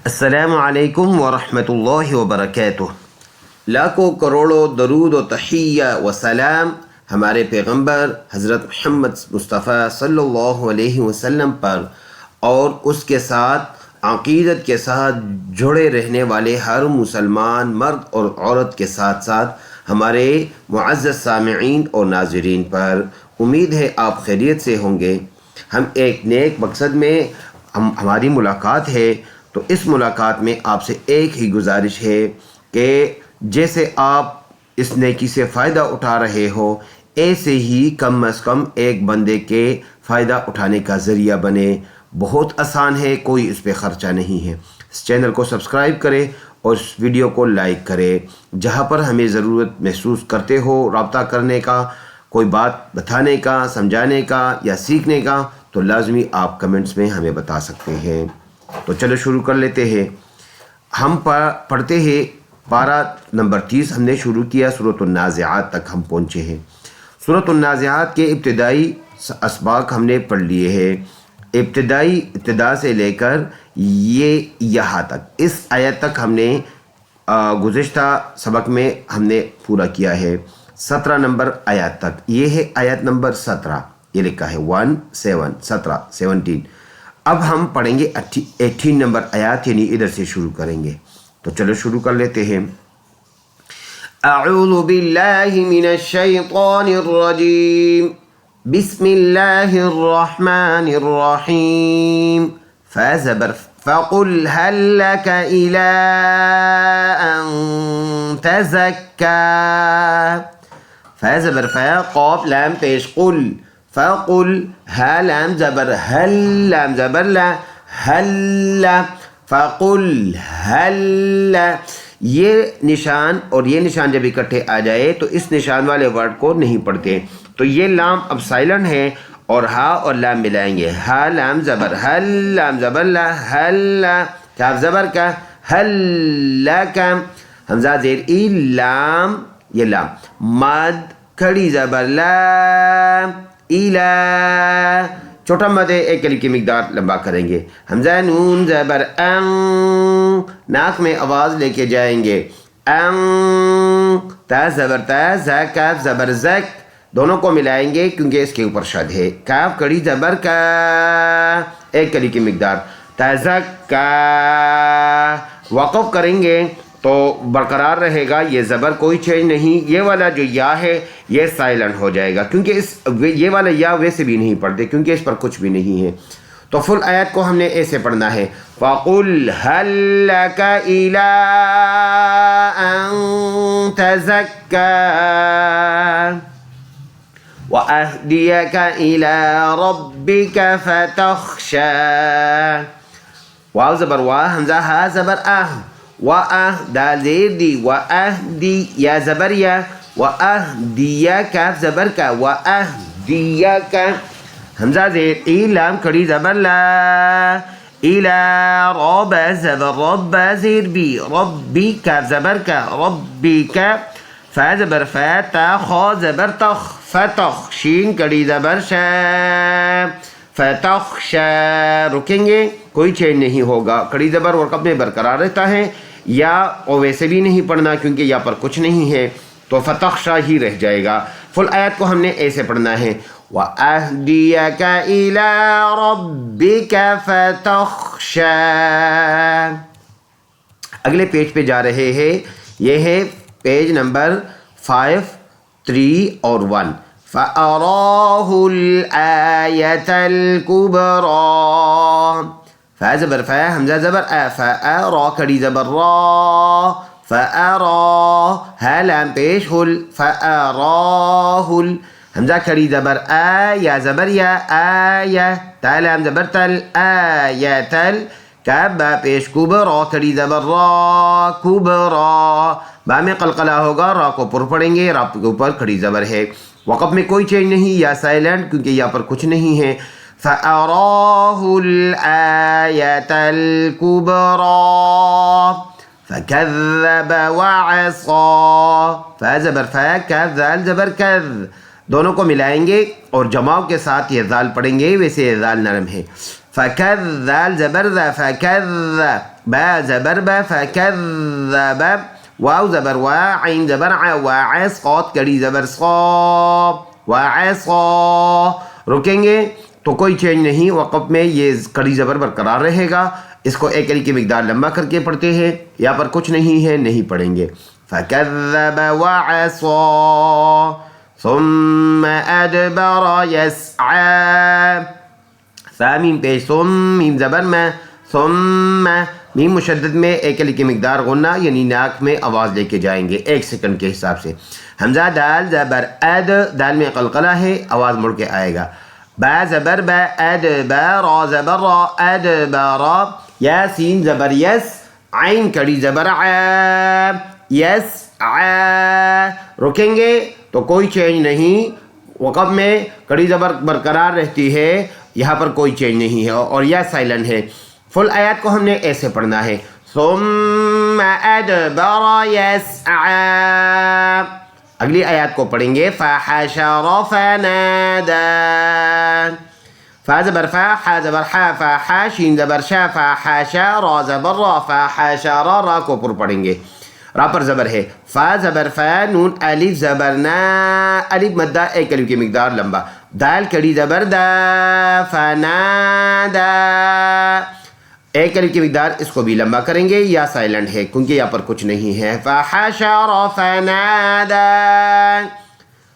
السلام علیکم ورحمۃ اللہ وبرکاتہ۔ لاکھوں کروڑوں درود و تحیہ و سلام ہمارے پیغمبر حضرت محمد مصطفیٰ صلی اللہ علیہ وسلم پر اور اس کے ساتھ عقیدت کے ساتھ جڑے رہنے والے ہر مسلمان مرد اور عورت کے ساتھ ساتھ ہمارے معزز سامعین اور ناظرین پر۔ امید ہے آپ خیریت سے ہوں گے۔ ہم ایک نیک مقصد میں ہماری ملاقات ہے، تو اس ملاقات میں آپ سے ایک ہی گزارش ہے کہ جیسے آپ اس نیکی سے فائدہ اٹھا رہے ہو، ایسے ہی کم از کم ایک بندے کے فائدہ اٹھانے کا ذریعہ بنے۔ بہت آسان ہے، کوئی اس پہ خرچہ نہیں ہے۔ اس چینل کو سبسکرائب کرے اور اس ویڈیو کو لائک کرے۔ جہاں پر ہمیں ضرورت محسوس کرتے ہو رابطہ کرنے کا، کوئی بات بتانے کا، سمجھانے کا یا سیکھنے کا، تو لازمی آپ کمنٹس میں ہمیں بتا سکتے ہیں۔ تو چلو شروع کر لیتے ہیں۔ ہم پڑھتے ہیں پارہ نمبر 30 ہم نے شروع کیا، سورۃ النازعات تک ہم پہنچے ہیں۔ سورۃ النازعات کے ابتدائی اسباق ہم نے پڑھ لیے ہیں، ابتدا سے لے کر یہاں تک، اس آیت تک ہم نے گزشتہ سبق میں ہم نے پورا کیا ہے، 17 نمبر آیات تک۔ یہ ہے آیت نمبر 17، یہ لکھا ہے 17۔ اب ہم پڑھیں گے 18 نمبر آیات، یعنی ادھر سے شروع کریں گے۔ تو چلو شروع کر لیتے ہیں۔ اعوذ باللہ من الشیطان الرجیم، بسم اللہ الرحمن الرحیم۔ فقل هل لك إلى أن تزكى، فزبر قاف لام پیش قل، فقل ها لام زبر هل لام زبر لا هل، فقل هل، یہ نشان اور یہ نشان جب اکٹھے آ جائے تو اس نشان والے ورڈ کو نہیں پڑھتے، تو یہ لام اب سائلنٹ ہے اور ہا اور لام ملائیں گے۔ ہا لام زبر ہل، لام زبر لا ہل، کاف زبر کا ہل کا، حمزہ زیر ای، لام یہ لام، مد کھڑی زبر لا، ایلا، چھوٹا مد ہے، ایک کلی کی مقدار لمبا کریں گے۔ حمزہ نون زبر ان، ناک میں آواز لے کے جائیں گے، ان، تا زبر تا، زا کاف زبر زک، دونوں کو ملائیں گے کیونکہ اس کے اوپر شد ہے۔ کاف کڑی زبر کا، ایک کلی کی مقدار، تزکا، وقف کریں گے تو برقرار رہے گا، یہ زبر کوئی چینج نہیں۔ یہ والا جو یا ہے یہ سائلنٹ ہو جائے گا، کیونکہ یہ والا یا ویسے بھی نہیں پڑھتے کیونکہ اس پر کچھ بھی نہیں ہے۔ تو فل آیت کو ہم نے ایسے پڑھنا ہے، فَقُلْ هَلْ لَكَ إِلَىٰ أَن تَزَكَّىٰ وَأَهْدِيَكَ إِلَىٰ رَبِّكَ فَتَخْشَىٰ، واو زبر وا، حمزہ ہا زبر اہ، وَأَهْ دال زیر دی، وَأَهْدِي یا زبر یا، وَأَهْدِيَ کاف زبر کا، وَأَهْدِيَكَ، حمزہ زیر ای، لام کھڑی زبر لا، إِلَىٰ رَبَ زبر رب زیر بی، ربی کاف زبر کا، ربی کا، فا زبر فا، تا خا زبر تخ، فتخ، شین کڑی زبر شا، فتخشا، رکیں گے، کوئی چینج نہیں ہوگا، کڑی زبر ورقب میں برقرار رہتا ہے، یا اور ویسے بھی نہیں پڑھنا کیونکہ یا پر کچھ نہیں ہے، تو فتخشا ہی رہ جائے گا۔ فل آیت کو ہم نے ایسے پڑھنا ہے، وَأَهْدِيَكَ إِلَىٰ رَبِّكَ فَتَخْشَىٰ۔ اگلے پیج پہ جا رہے ہیں، یہ ہے پیج نمبر 5، 3 اور 1۔ فَأَرَاهُ الْآيَةَ الْكُبْرَىٰ، فا زبر فا، حمزہ زبر آ، فا را کھڑی زبر را، فَأَرَا، ہا لام پیش ہل، فَأَرَاهُ، حمزہ کھڑی زبر آ، یا زبر یا، آیا، تا لام زبر تل، آیتل، کاف با پیش کبرا کھڑی زبر را، کبرا، با میں قلقلہ ہوگا، را کو پر پڑھیں گے، را کے اوپر کھڑی زبر ہے، وقف میں کوئی چینج نہیں، یا سائلنٹ کیونکہ یا پر کچھ نہیں ہے۔ فَأَرَاهُ الْآيَةَ الْكُبْرَىٰ فَكَذَّبَ وَعَصَىٰ، فا زبر فا، کاف ذال زبر کذ، دونوں کو ملائیں گے اور جماؤ کے ساتھ یہ ذال پڑھیں گے، ویسے یہ ذال نرم ہے۔ فکذب زبر ذا فکذب با زبر با فکذب واو زبر وا عین زبر ع وعص قات کڑی زبر صا وعصا. رکیں گے تو کوئی چینج نہیں، وقف میں یہ کڑی زبر برقرار رہے گا. اس کو ایک علی کی مقدار لمبا کر کے پڑھتے ہیں، یہاں پر کچھ نہیں ہے، نہیں پڑھیں گے. فکذب وعصا ثم ادبر یسعی. ثا میم پیش ثم میم زبر میں ثم میم مشدد میں ایک علی کی مقدار غنہ یعنی ناک میں آواز لے کے جائیں گے 1 سیکنڈ کے حساب سے. حمزہ دال زبر اد، دال میں قلقلہ ہے، آواز مڑ کے آئے گا. با زبر با ادبر را زبر را ادبر. یا سین زبر یس عین کڑی زبر ع یس ع. رکیں گے تو کوئی چینج نہیں، وقف میں کڑی زبر برقرار رہتی ہے، یہاں پر کوئی چینج نہیں ہے اور یا سائلنٹ ہے. فل آیات کو ہم نے ایسے پڑھنا ہے. ثم ادبر یسعی. اگلی آیات کو پڑھیں گے. فحشر فنادى. فا زبر فا حا زبر حا فحا شین زبر شا فحشا را زبر را فحشر را کو پر پڑھیں گے. را پر زبر ہے. فا زبر فا نون الف زبر نا، الف مدہ ایک الف کی مقدار لمبا. دال کڑی زبر دا فنادا، ایک الف کی مقدار اس کو بھی لمبا کریں گے. یا سائلنٹ ہے کیونکہ یہاں پر کچھ نہیں ہے. فحشر فنادا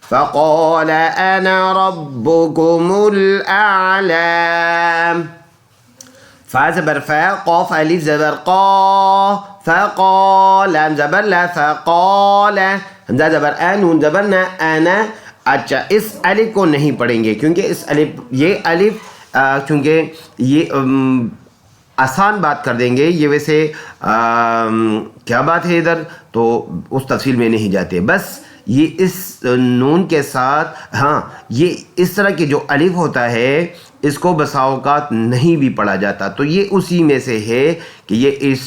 فقال انا ربكم الاعلى. فا زبر فا قاف الف زبر قا فقال لام زبر لا فقال. حمزہ زبر ا نون زبر نا انا. اچھا اس الف کو نہیں پڑھیں گے کیونکہ اس الف یہ الف چونکہ یہ آسان بات کر دیں گے. یہ ویسے کیا بات ہے ادھر تو اس تفصیل میں نہیں جاتے. بس یہ اس نون کے ساتھ ہاں یہ اس طرح کے جو الف ہوتا ہے اس کو بسا اوقات نہیں بھی پڑھا جاتا، تو یہ اسی میں سے ہے کہ یہ اس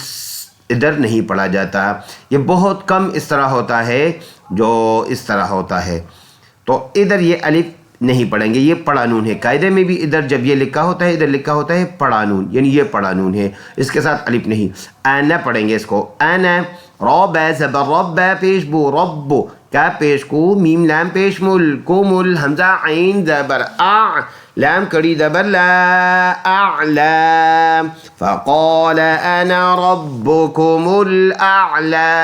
ادھر نہیں پڑھا جاتا. یہ بہت کم اس طرح ہوتا ہے جو اس طرح ہوتا ہے، تو ادھر یہ الف نہیں پڑھیں گے. یہ پڑا نون ہے. قاعدے میں بھی ادھر جب یہ لکھا ہوتا ہے ادھر لکھا ہوتا ہے پڑا نون، یعنی یہ پڑا نون ہے، اس کے ساتھ الف نہیں. انا پڑھیں گے اس کو. انا رب زبر رب پیش بو رب کا پیش کو میم لام پیش مل کو مل. حمزہ عین زبر ا لام کڑی زبر لا اعلى. فقال انا ربكم الاعلى.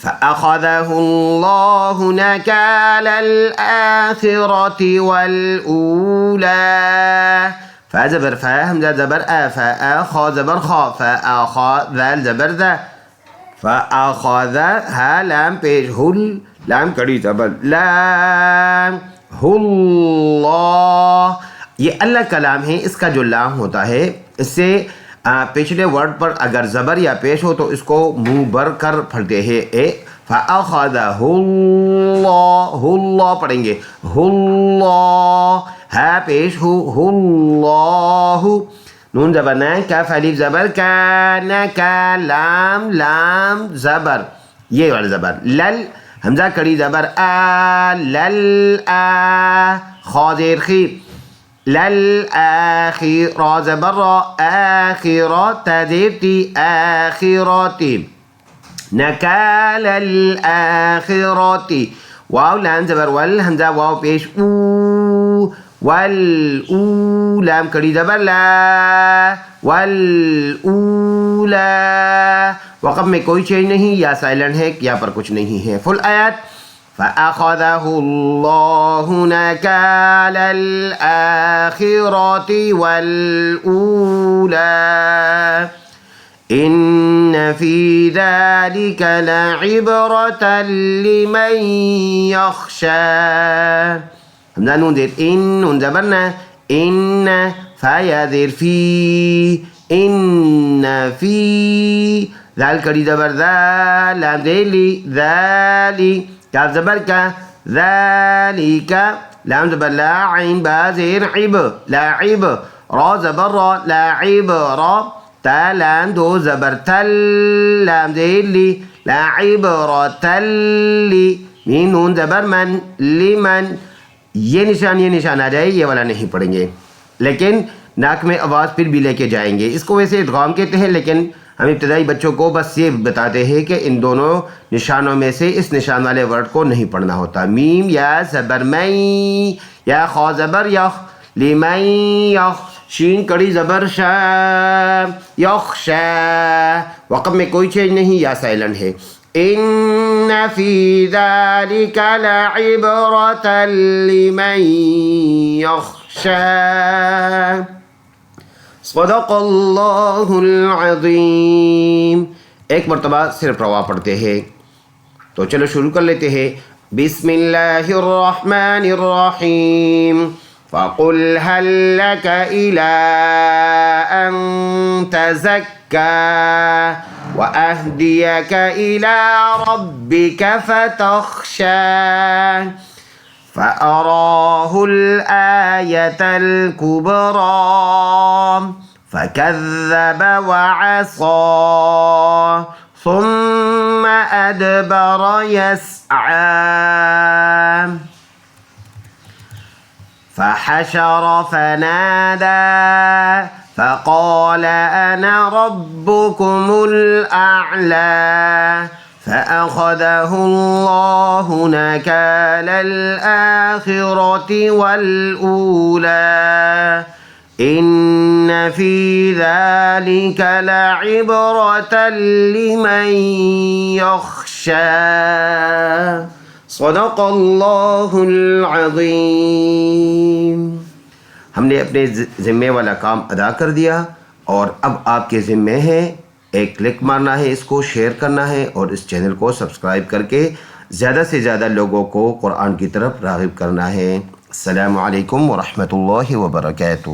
فأخذه الله نكال الآخرة والأولى. فا زبر فا حمزة زبر آ فا خا زبر خا فأخا ذال زبر ذا فأخذ ها لام پیش ہل لام کڑی زبر لام اللہ. یہ اللہ کا لام ہے. اس کا جو لام ہوتا ہے اس سے پچھلے ورڈ پر اگر زبر یا پیش ہو تو اس کو منہ بھر کر پڑھتے ہیں. فَأَخَذَهُ اللَّهُ اللہ پڑھیں گے. اللہ ہے پیش ہو اللہ. نون زبر نا کاف الف زبر کا نا کا لام لام زبر یہ والا زبر لل. حمزہ کڑی زبر آ لل آ خا زیر خی لل آخر را زبر را آخرات تذیرتی آخراتی نکال الآخراتی. واو لام زبر ول حمزہ واو پیش او ول او لام کڑی زبر لا ول اولا. وقف میں کوئی چینج نہیں، یا سائلنٹ ہے، یہاں پر کچھ نہیں ہے. فل آیات. فأخذه الله نكال الآخرة والأولى إن في ذلك لعبرة لمن يخشى. حمزة نون زير إن نون زبرنا إن فايا زير في إن في ذال کڑی زبر ذا لام ذیلی ذالی کاف زبر کا ذالک لام زبر لا عین با زیر عب لاعب را زبر را لاعب را تا لام دو زبر تل لام ذیلی لاعب را تلی میم نون زبر من لمن. یہ نشان آ جائے، یہ والا نہیں پڑھیں گے. لیکن ناک میں آواز پھر بھی لے کے جائیں گے. اس کو ویسے ادغام کہتے ہیں، لیکن ہم ابتدائی بچوں کو بس یہ بتاتے ہیں کہ ان دونوں نشانوں میں سے اس نشان والے ورڈ کو نہیں پڑھنا ہوتا. میم یا زبر میں، یا خا زبر یخ، لیمن یخ، شین کڑی زبر شا، یخشا. وقف میں کوئی چینج نہیں، یا سائلنٹ ہے. ان فی ذلک لعبرۃ لمن یخشا. صدق اللہ العظیم. ایک مرتبہ صرف روا پڑھتے ہیں. تو چلو شروع کر لیتے ہیں. بسم اللہ الرحمن الرحیم. فقل هل لك إلى أن تزكى وأهديك إلى ربك فتخشى. فأراه الآية الكبرى فكذب وعصى ثم أدبر يسعى. فحشر فنادى فقال أنا ربكم الأعلى. فأخذه الله نكال الآخرة والأولى. إن في ذلك لعبرة لمن يخشى. صدق اللہ العظیم. ہم نے اپنے ذمے والا کام ادا کر دیا، اور اب آپ کے ذمے ہے ایک کلک مارنا ہے، اس کو شیئر کرنا ہے، اور اس چینل کو سبسکرائب کر کے زیادہ سے زیادہ لوگوں کو قرآن کی طرف راغب کرنا ہے. السلام علیکم ورحمۃ اللہ وبرکاتہ.